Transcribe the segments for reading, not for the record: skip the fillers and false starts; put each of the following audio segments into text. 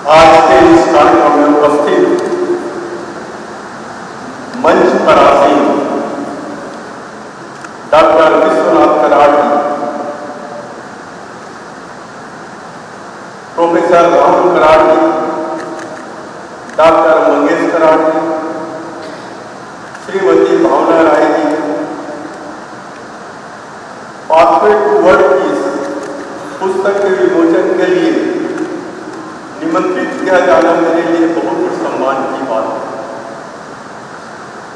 आज के इस कार्यक्रम में उपस्थित मंच पर आसीन doctor Vishwanath Karad ji, professor Rahul Karad ji, doctor Mangesh Karad ji, Shrimati Bhavna Rai ji, pathway to world peace पुस्तक के विमोचन के लिए निमंत्रित किया जाना मेरे लिए बहुत ही सम्मान की बात है।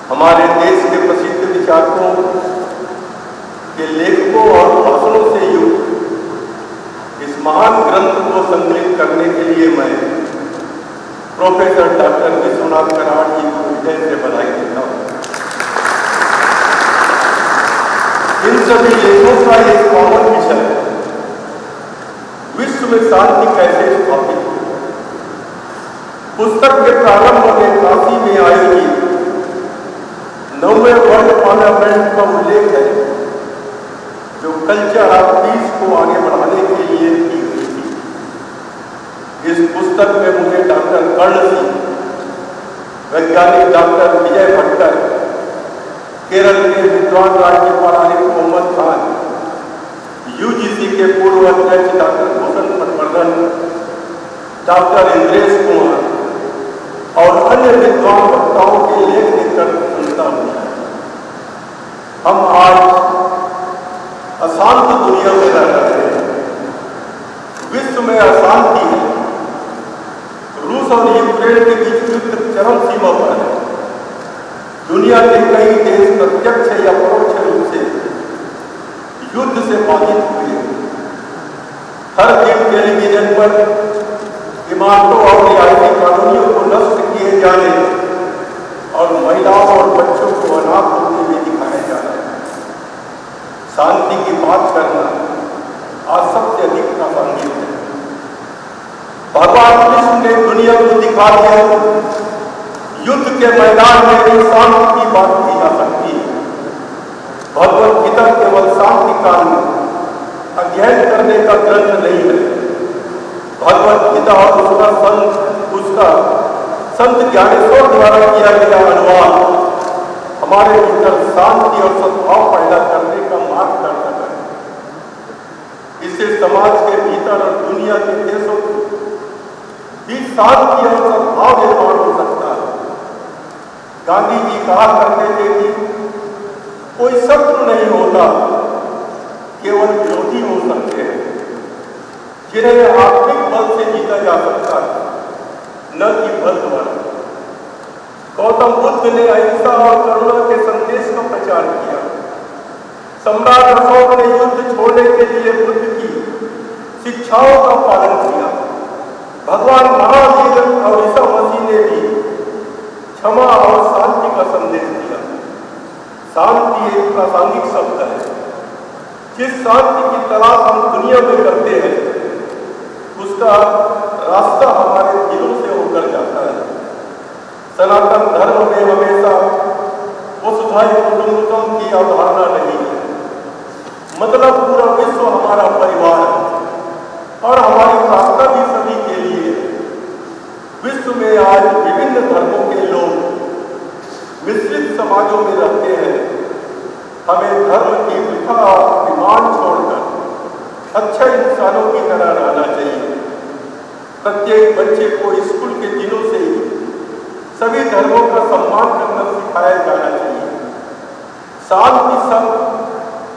हमारे देश के प्रसिद्ध विचारकों के लेखकों और भाषणों से युक्त इस महान ग्रंथ को संकलित करने के लिए मैं प्रोफेसर डॉक्टर विश्वनाथ कराड़ जी को हृदय से बधाई देता हूँ। इन सभी लेखों का एक कॉमन विषय है, विश्व में शांति कैसे स्थापित हो। पुस्तक के प्रारंभ में काशी में आयोजित 9वें वर्ल्ड पार्लियामेंट का उल्लेख है, जो कल्चर ऑफ पीस को आगे बढ़ाने के लिए की गई थी। इस पुस्तक में मुझे डॉक्टर कर्ण सिंह, वैज्ञानिक डॉक्टर विजय भट्टर, केरल के विद्वान राज्यपाल आरिफ मोहम्मद खान, यूजीसी के पूर्व अध्यक्ष डॉक्टर भूषण पटवर्धन, डॉक्टर इंद्रेश कुमार और अन्य विद्वान वक्ताओं के लेख देखकर सुनता हूँ। हम आज अशांत दुनिया में रह रहे हैं, विश्व में अशांति है, रूस और यूक्रेन के बीच युद्ध चरम सीमा पर है। दुनिया के कई देश प्रत्यक्ष या परोक्ष रूप से युद्ध से बाधित हुए। हर दिन टेलीविजन पर इमारतों और रियायती कानूनियों को नष्ट किए जाने और महिलाओं और बच्चों को अनाथ होते हुए दिखाया जा रहा है। शांति की बात करना आज सबसे अधिक प्रासंगिक है। भगवान कृष्ण ने दुनिया को दिखा दिया, युद्ध के मैदान में भी शांति की बात की जा सकती है। भगवत गीता केवल शांति काल में अध्ययन करने का ग्रंथ नहीं है। भगवत गीता और उसका संत ज्ञानेश्वर द्वारा किया गया अनुवाद हमारे भीतर शांति और सद्भाव पैदा करने का मार्गदर्शक है। इससे समाज के भीतर और दुनिया के देशों भी शांति और सद्भाव निर्माण हो सकता है। गांधी जी कहा करते थे कि कोई शत्रु नहीं होता, केवल विरोधी हो सकते हैं, जिन्हें आत्मिक बल से जीता जा सकता है, न कि बल द्वारा। गौतम बुद्ध ने अहिंसा और करुणा के संदेश का प्रचार किया। सम्राट अशोक ने युद्ध छोड़ने के लिए बुद्ध की शिक्षाओं का पालन किया। भगवान महावीर और ईसा मसीह ने भी क्षमा और शांति का संदेश दिया। शांति एक प्रासंगिक शब्द है। जिस शांति की तलाश हम दुनिया में करते हैं, उसका रास्ता हमारे दिलों से होकर जाता है। सनातन धर्म में हमेशा वसुधैव कुटुम्बकम की अवधारणा नहीं है। मतलब पूरा विश्व हमारा परिवार है और हमारी प्रार्थना भी सभी के लिए। विश्व में आज विभिन्न धर्मों के लोग मिश्रित समाजों में रहते हैं। हमें धर्म की प्रथा और अभिमान छोड़कर अच्छे इंसानों की तरह रहना चाहिए। प्रत्येक बच्चे को स्कूल के दिनों से ही सभी धर्मों का सम्मान करना सिखाया जाना चाहिए। शांति शब्द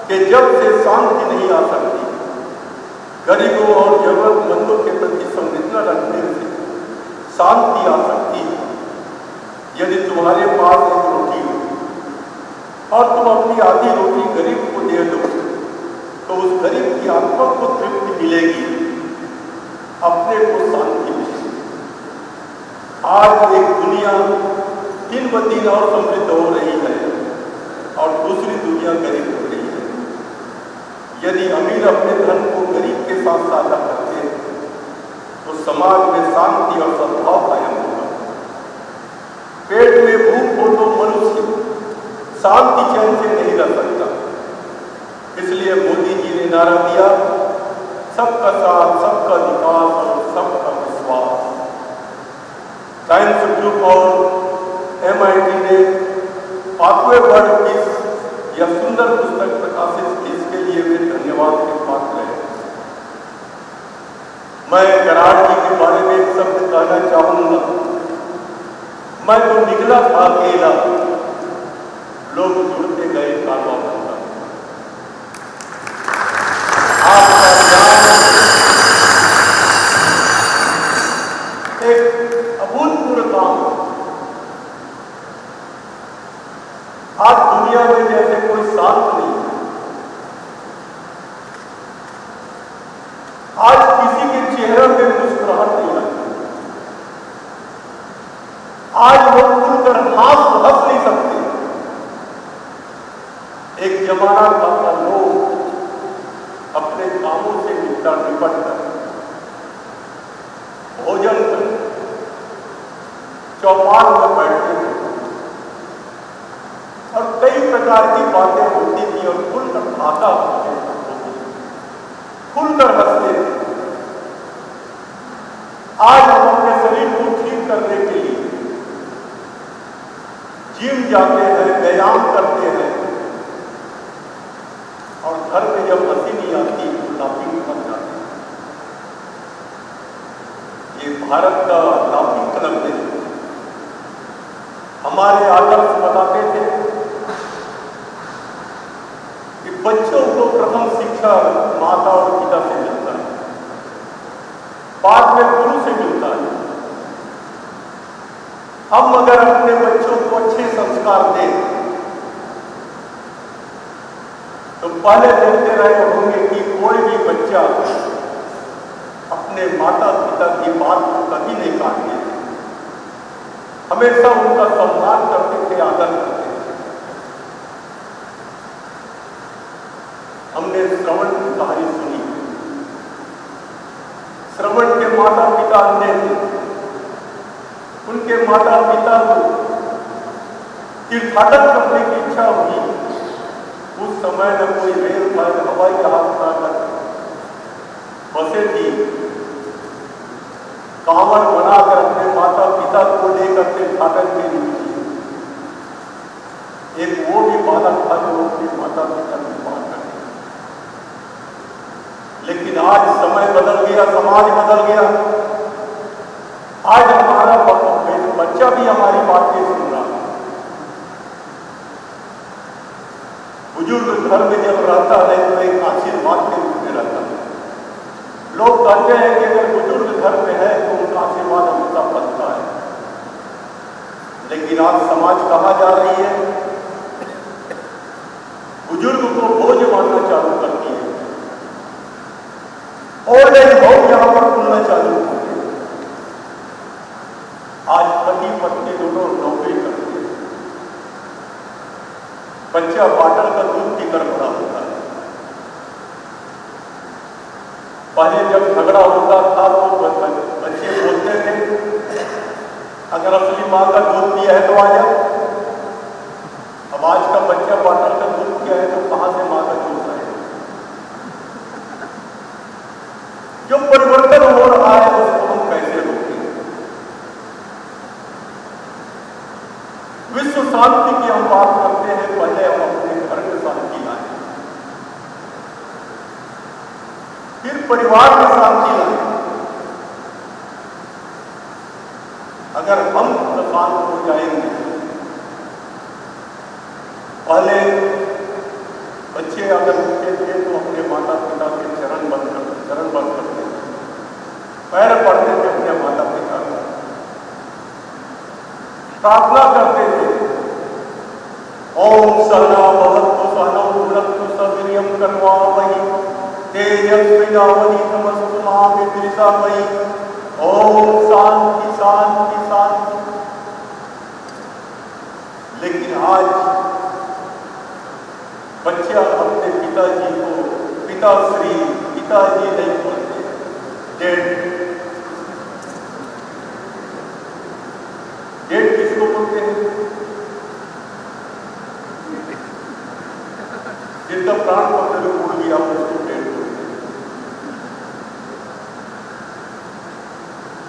के जब से शांति नहीं आ सकती। गरीबों और जरूरतमंदों के प्रति संवेदना रखने से शांति आ सकती है। यदि तुम्हारे पास एक रोटी हो और तुम अपनी आधी रोटी गरीब को दे दो, तो उस गरीब की आत्मा को तृप्ति मिलेगी, अपने को शांति मिलेगी। आज एक दुनिया दिन ब दिन और समृद्ध हो रही है और दूसरी दुनिया गरीब हो रही है। यदि अमीर अपने धन को गरीब के साथ साझा करते हैं, तो समाज में शांति और सद्भाव कायम होगा। पेट में भूख हो तो मनुष्य शांति चैन से नहीं रह सकता। इसलिए मोदी जी ने नारा दिया, सबका साथ, सबका विकास और सबका विश्वास। ग्रुप और MIT ने पाथवे वर्ड की यह सुंदर पुस्तक प्रकाशित की, इसके लिए वे धन्यवाद के पात्र हैं। मैं कराड़ जी के बारे में एक शब्द कहना चाहूंगा। मैं तो निकला था अकेला, लोग जुड़ते गए कारवां बनता। आपका ज्ञान एक अभूतपूर्व काम। आज दुनिया में जैसे कोई शांत नहीं है। आज किसी के चेहरे पे मुस्कुराहट नहीं आती। आज लोग खुलकर हंस नहीं सकते। एक जमाना था लोग अपने कामों से निपट कर भोजन कर चौपाल में बैठते थे और कई प्रकार की बातें होती थी और खुलकर भाषा होती थी, खुलकर हंसते थे। आज हम अपने शरीर को ठीक करने के लिए जिम जाते हैं, व्यायाम करते हैं और घर में जब हंसी नहीं आती तो लाफिंग बन जाती है। ये भारत का लाफिंग क्लब है। हमारे आदर्श बताते थे कि बच्चों को प्रथम शिक्षा माता और पिता से मिलता है, बाद में गुरु से मिलता है। हम अगर अपने बच्चों को अच्छे संस्कार दें तो पहले देखते रहे होंगे कि कोई भी बच्चा अपने माता पिता की बात को कभी नहीं काटते थे, हमेशा उनका सम्मान करते थे, आदर करते थे। हमने श्रवण की कहानी सुनी। श्रवण के माता पिता अंधे थे। उनके माता पिता को तीर्थाटन करने की इच्छा हुई। उस समय न कोई रेल था, हवाई जहाज था, बसें थी। कांवड़ बनाकर अपने माता पिता को लेकर तीर्थाटन के लिए एक वो भी बालक था जो अपने माता पिता की बात करते। लेकिन आज समय बदल गया, समाज बदल गया। आज हमारा बच्चा भी हमारी बात नहीं सुन रहा। बुजुर्ग घर में जब रहता है तो एक आशीर्वाद के रूप में रहता है। लोग कहते हैं कि अगर बुजुर्ग घर में है तो उनका आशीर्वाद हमेशा बनता है। लेकिन आज समाज कहाँ जा रही है? बुजुर्ग को बोझ मानना चालू करती है। ओल्ड एज होम यहां पर खुलना चालू हो गया। आज पति पत्नी दोनों नौकरी करते हैं। बच्चा बॉटल का दूध पीकर बड़ा होता है। पहले जब झगड़ा होता था तो बच्चे बोलते थे अगर असली माँ का दूध पिया है तो आ जा। अब आज का बच्चा बॉटल का दूध पिया है तो कहां से माँ का दूध आएगा? जो परिवर्तन हो रहा है उसको हम कैसे रोकें? विश्व शांति की हम बात करते हैं, पहले हम अपने घर में शांति लाएं, फिर परिवार में शांति लाएं। अगर हम शांत हो जाएंगे, पहले बच्चे अगर उठते थे तो अपने माता पिता के चरण बंद करते थे, पैर पड़ते थे अपने माता पिता का, प्रार्थना करते थे ओम सहना भवतु सहनौ भुनक्तु सह वीर्यं कर्वावहै तेजस्विनावधीतमस्तु मा विद्विषावहै। ओम शांति शांति शांति। लेकिन आज बच्चे अपने पिताजी को पिताजी नहीं बोलते, डेड किसको बोलते हैं? जिनका प्राण पकड़ के उड़ गया उसको डेड बोलते हैं।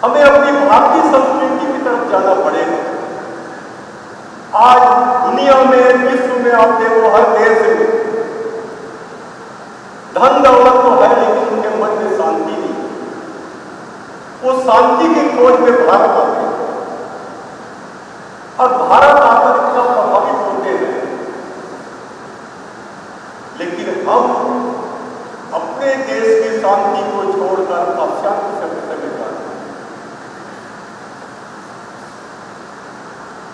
हमें अपनी भारतीय संस्कृति की तरफ जाना पड़ेगा। आज दुनिया में, विश्व में आप देखो, हर देश में धन दौलत तो है, लेकिन उनके मन में शांति नहीं। वो शांति की खोज में भारत आते हैं और भारत आकर इतना प्रभावित होते हैं, लेकिन हम अपने देश की शांति को छोड़कर पाश्चात्य सभ्यता में जाते हैं।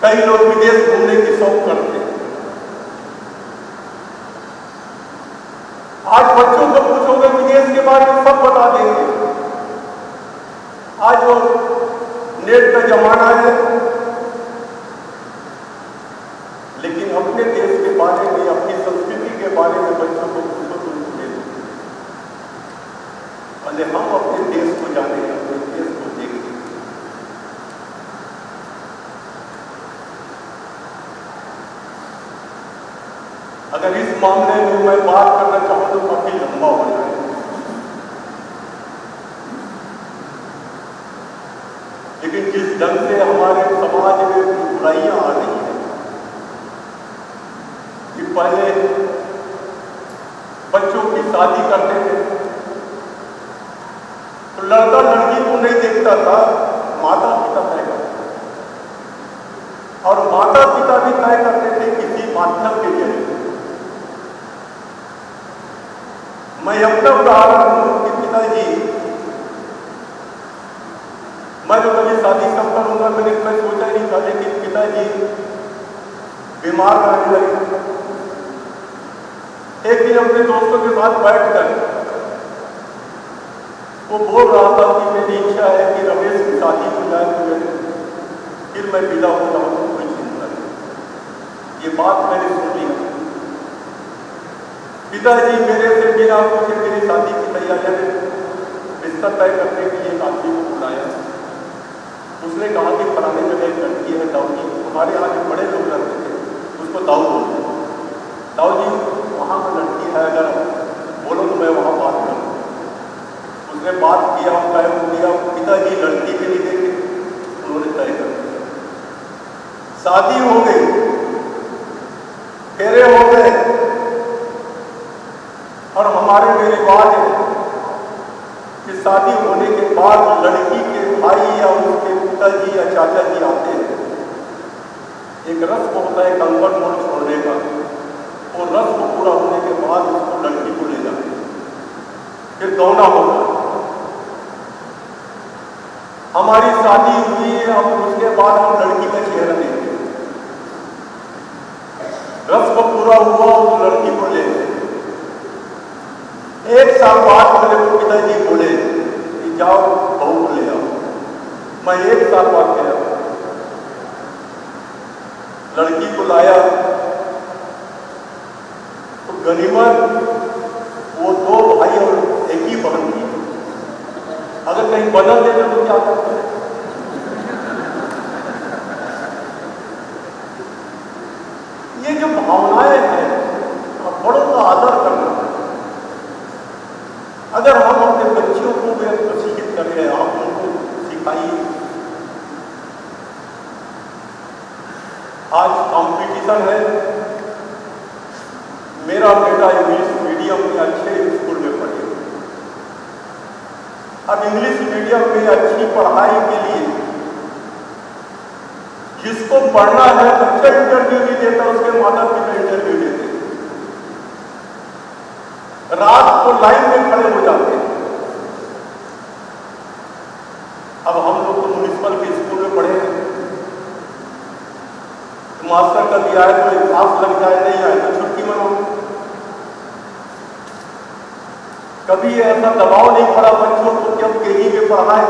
कई लोग विदेश घूमने की शौक करते हैं। आज बच्चों को पूछोगे विदेश के बारे में, सब बता देंगे। आज वो नेट का जमाना है, लेकिन अपने देश के बारे में, अपनी संस्कृति के बारे में बच्चों को पूछो तो पूछे। अरे हम अपने देश को जाने, अपने देश को देखें। अगर इस मामले में मैं बात करना चाहूं तो काफी लंबा हो जाए, लेकिन जिस ढंग से हमारे समाज में बुराइयां आ रही हैं कि पहले बच्चों की शादी करते थे तो लड़का लड़की को नहीं देखता था, माता पिता तय करते थे, और माता पिता भी तय करते थे किसी माध्यम के जरिए। मैं अपना उदाहरण दूं कि पिताजी, मैं तो कभी शादी कब करूंगा मैं सोचा ही नहीं था, लेकिन पिताजी बीमार रहने लगे। एक दिन अपने दोस्तों के साथ बैठकर वो बोल रहा था कि मेरी इच्छा है कि रमेश की शादी हो जाए तो फिर मैं विदा हो जाऊँ, तो कोई चिंता नहीं। ये बात मैंने सुन ली। पिताजी मेरे से बिना पूछे मेरी शादी की तैयारियां में बिस्तर तय करने के लिए एक आदमी को बुलाया। उसने कहा कि फलाने जगह एक लड़की है दाऊ जी, हमारे यहाँ जो बड़े लोग रहते थे उसको दाऊ बोलते हैं। दाऊ जी वहाँ पर लड़की है, अगर बोलो तो मैं वहाँ बात करूँ। उसने बात किया, तय किया। पिताजी लड़की के लिए देखे, उन्होंने तय कर दिया। शादी हो गई, फेरे हो गए, और हमारे में रिवाज है कि शादी होने के बाद लड़की के भाई या उसके पिताजी या चाचा जी आते हैं। एक रस्म होता है कंकड़ मोड़ छोड़ने का, वो रस्म पूरा होने के बाद उसको लड़की को ले जाते हैं, फिर गौना होगा। हमारी शादी हुई है, अब उसके बाद हम लड़की का चेहरा देखते हैं। रस्म पूरा हुआ, उस लड़की को ले गए। एक साल बाद मेरे को पिताजी बोले कि जाओ बहू को ले आओ। मैं एक साल बाद गया, लड़की को लाया तो गनीमत वो दो भाई और एक ही बहन थी। अगर कहीं बदल देते तो क्या करते हैं? ये जो भावनाएं हैं, बड़ों का आदर करना। अगर हम अपने बच्चों को भी प्रशिक्षित करें, आप उनको सिखाइए। आज कंपटीशन है। मेरा बेटा इंग्लिश मीडियम में अच्छे स्कूल में पढ़े। अब इंग्लिश मीडियम में अच्छी पढ़ाई के लिए जिसको पढ़ना है बच्चा इंटरव्यू नहीं देता, उसके माता पिता इंटरव्यू देते, रात को लाइन में खड़े हो जाते हैं। अब हम लोग तो म्युनिसिपल के स्कूल में पढ़े हैं, मास्टर कभी आए तो एग्जाम लग जाए, नहीं आए तो छुट्टी मनाओ। कभी ऐसा दबाव नहीं पड़ा बच्चों को कि अब केजी में पढ़ाए।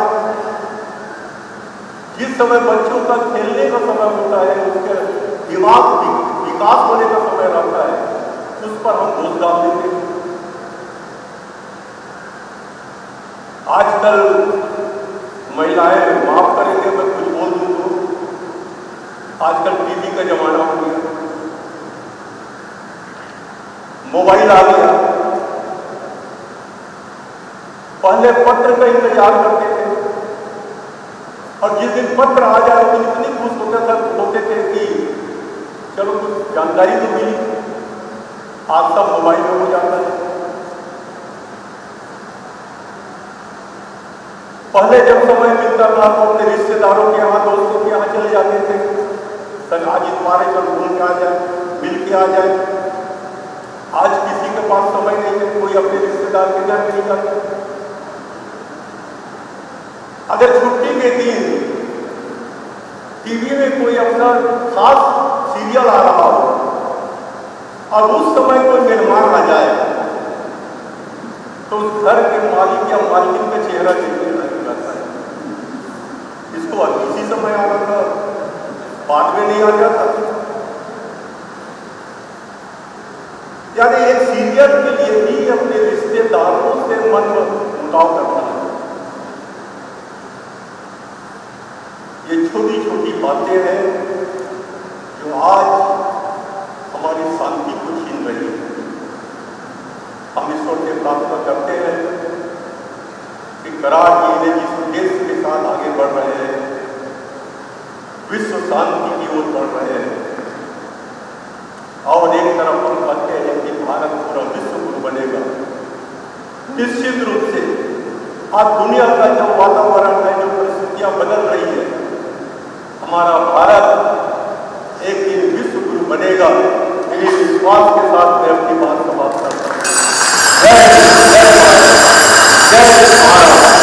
जिस समय बच्चों का खेलने का समय होता है, उसके दिमाग विकास होने का समय रहता है, उस पर हम बोझ डाल देते हैं। आजकल महिलाएं, माफ करेंगे मैं कुछ बोल दूं तो, आजकल टीवी का जमाना हो गया, मोबाइल आ गया। पहले पत्र का इंतजार करते थे, और जिस दिन पत्र आ जाए उस दिन इतनी खुश होते थे कि चलो कुछ जानकारी तो मिली। आज सब मोबाइल में हो जाता है। पहले जब समय मिलता था तो अपने रिश्तेदारों के यहाँ, दोस्तों के यहाँ चले जाते थे, सर आज तुम्हारे चल घूम के आ जाए, मिल के आ जाए। आज किसी के पास समय नहीं है, कोई अपने रिश्तेदार के घर नहीं जाता। अगर छुट्टी के दिन टीवी में कोई अपना खास सीरियल आ रहा हो और उस समय कोई मेहमान आ जाए तो उस घर के मालिक या मालकिन का चेहरा देखने लग जाता है। इसको इसी समय आना था, बाद में नहीं आ जाता। यानी एक सीरियल के लिए भी अपने रिश्तेदारों से मन मुटाव करना है। ये छोटी छोटी बातें हैं जो आज हमारी शांति को छीन रही है। हम ईश्वर से प्रार्थना करते हैं कि करार जी जिस उद्देश्य के साथ आगे बढ़ रहे हैं, विश्व शांति की ओर बढ़ रहे हैं, और एक तरफ हम कहते हैं कि भारत पूरा विश्व गुरु बनेगा। निश्चित रूप से आज दुनिया का जो वातावरण है, जो परिस्थितियां बदल रही है, हमारा भारत एक दिन विश्व गुरु बनेगा। मेरे विश्वास के साथ मैं अपनी बात समाप्त करता हूँ। जय भारत।